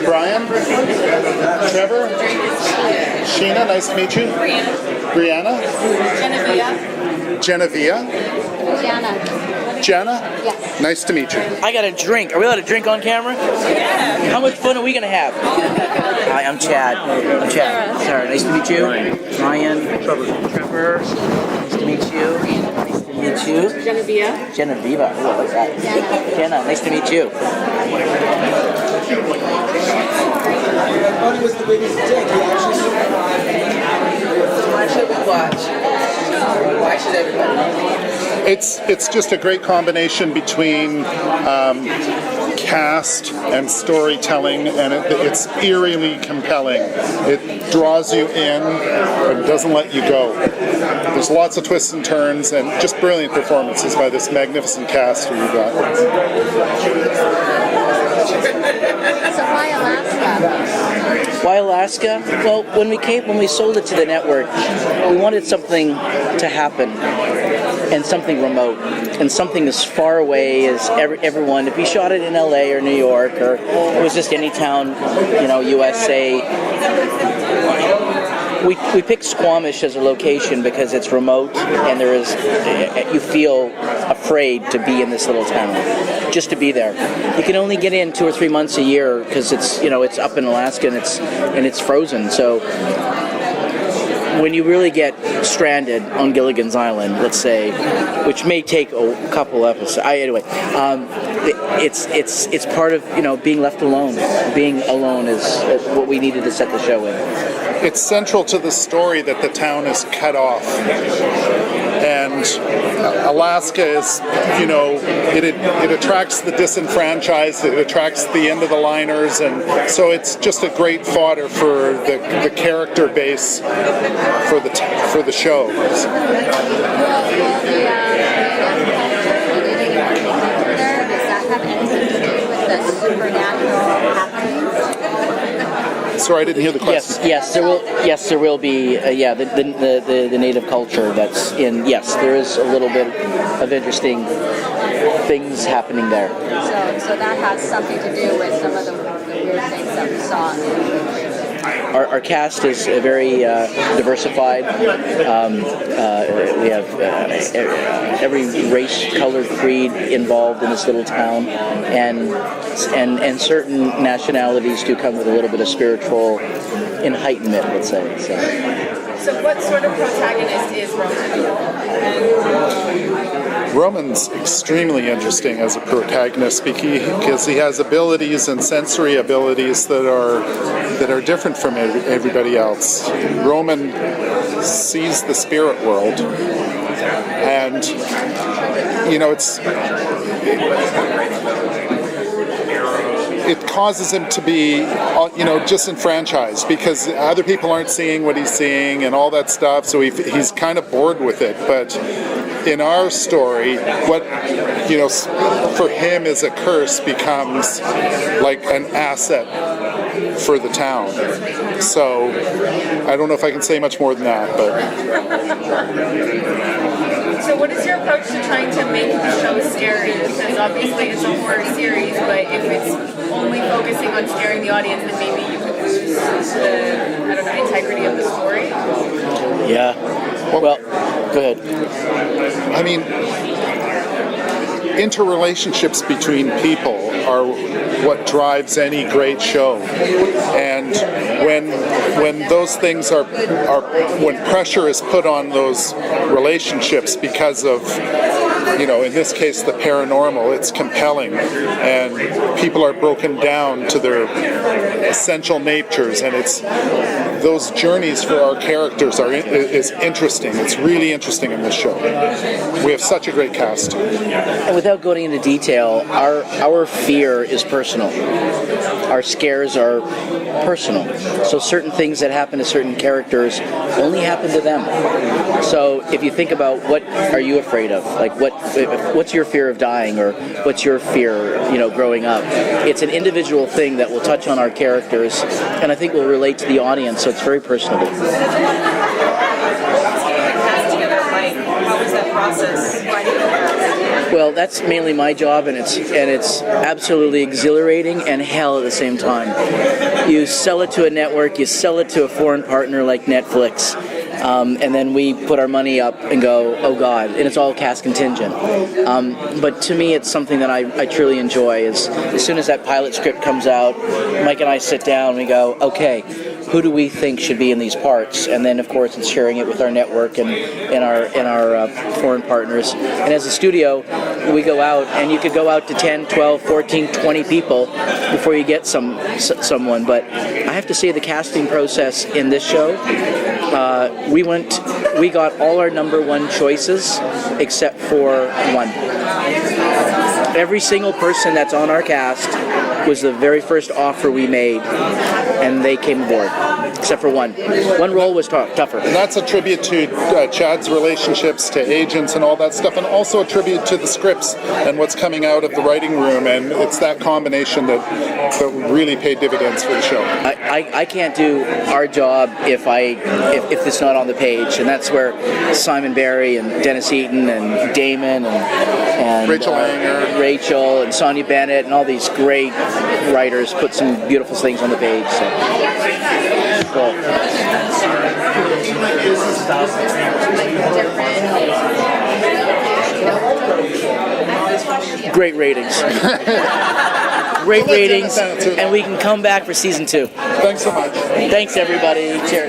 Brian? Trevor? Sheena, nice to meet you. Brianna? Genevieve? Jenna? Yes. Nice to meet you. I got a drink. Are we allowed to drink on camera? Yeah. How much fun are we going to have? Hi, I'm Chad. Sarah, nice to meet you. Ryan. Trevor. Nice to meet you. Nice to meet you. Genevieve. Oh, I like that. Jenna, nice to meet you. I thought he was the biggest dick. He actually So why should we watch? Why should everybody? It's just a great combination between cast and storytelling, and it's eerily compelling. It draws you in and doesn't let you go. There's lots of twists and turns and just brilliant performances by this magnificent cast who you got. So why Alaska? Why Alaska? Well, when we sold it to the network, we wanted something to happen, and something remote, and something as far away as everyone. If you shot it in LA or New York, or it was just any town, USA. We picked Squamish as a location because it's remote, and you feel afraid to be in this little town, just to be there. You can only get in 2 or 3 months a year because it's up in Alaska and it's frozen. So when you really get stranded on Gilligan's Island, let's say, which may take a couple episodes. It's part of being left alone. Being alone is what we needed to set the show in. It's central to the story that the town is cut off. And Alaska is, it attracts the disenfranchised, it attracts the end of the liners, and so it's just a great fodder for the character base for the show. Does that have anything to do with the supernatural happenings? Sorry, I didn't hear the question. Yes, there will be. The native culture that's in. Yes, there is a little bit of interesting things happening there. So that has something to do with some of the weird things that we saw in the Our cast is very diversified. We have every race, color, creed involved in this little town, and certain nationalities do come with a little bit of spiritual enlightenment, let's say. So what sort of protagonist is Roman? Roman's extremely interesting as a protagonist because he has abilities and sensory abilities that are different from everybody else. Roman sees the spirit world, and it causes him to be, disenfranchised because other people aren't seeing what he's seeing and all that stuff, so he's kind of bored with it. But in our story, what, for him is a curse becomes like an asset for the town. So I don't know if I can say much more than that, but... So what is your approach to trying to make the show scary? Because obviously it's a horror series, but if it's only focusing on scaring the audience, then maybe you could lose the, integrity of the story. Yeah. Well, go ahead. I mean, interrelationships between people are what drives any great show, and when those things are when pressure is put on those relationships because of in this case the paranormal, it's compelling, and people are broken down to their essential natures, and it's those journeys for our characters is interesting. It's really interesting in this show. We have such a great cast. And without going into detail, our fear is personal. Our scares are personal. So certain things that happen to certain characters only happen to them. So if you think about what are you afraid of, like what's your fear of dying, or what's your fear, growing up, it's an individual thing that will touch on our characters, and I think will relate to the audience. So it's very personal. How was that process? Well, that's mainly my job, and it's absolutely exhilarating and hell at the same time. You sell it to a network, you sell it to a foreign partner like Netflix, and then we put our money up and go, oh God, and it's all cast contingent. But to me, it's something that I truly enjoy. As soon as that pilot script comes out, Mike and I sit down and we go, okay, who do we think should be in these parts? And then, of course, it's sharing it with our network and our foreign partners. And as a studio, we go out, and you could go out to 10, 12, 14, 20 people before you get someone. But I have to say the casting process in this show, we got all our number one choices except for one. Every single person that's on our cast was the very first offer we made, and they came aboard, except for one. One role was tougher. And that's a tribute to Chad's relationships to agents and all that stuff, and also a tribute to the scripts and what's coming out of the writing room, and it's that combination that really paid dividends for the show. I can't do our job if it's not on the page, and that's where Simon Barry and Dennis Eaton and Damon and Rachel Langer. Rachel and Sonia Bennett and all these great writers put some beautiful things on the page. So. Cool. Great ratings. Great ratings, and we can come back for season 2. Thanks so much. Thanks, everybody. Cheers.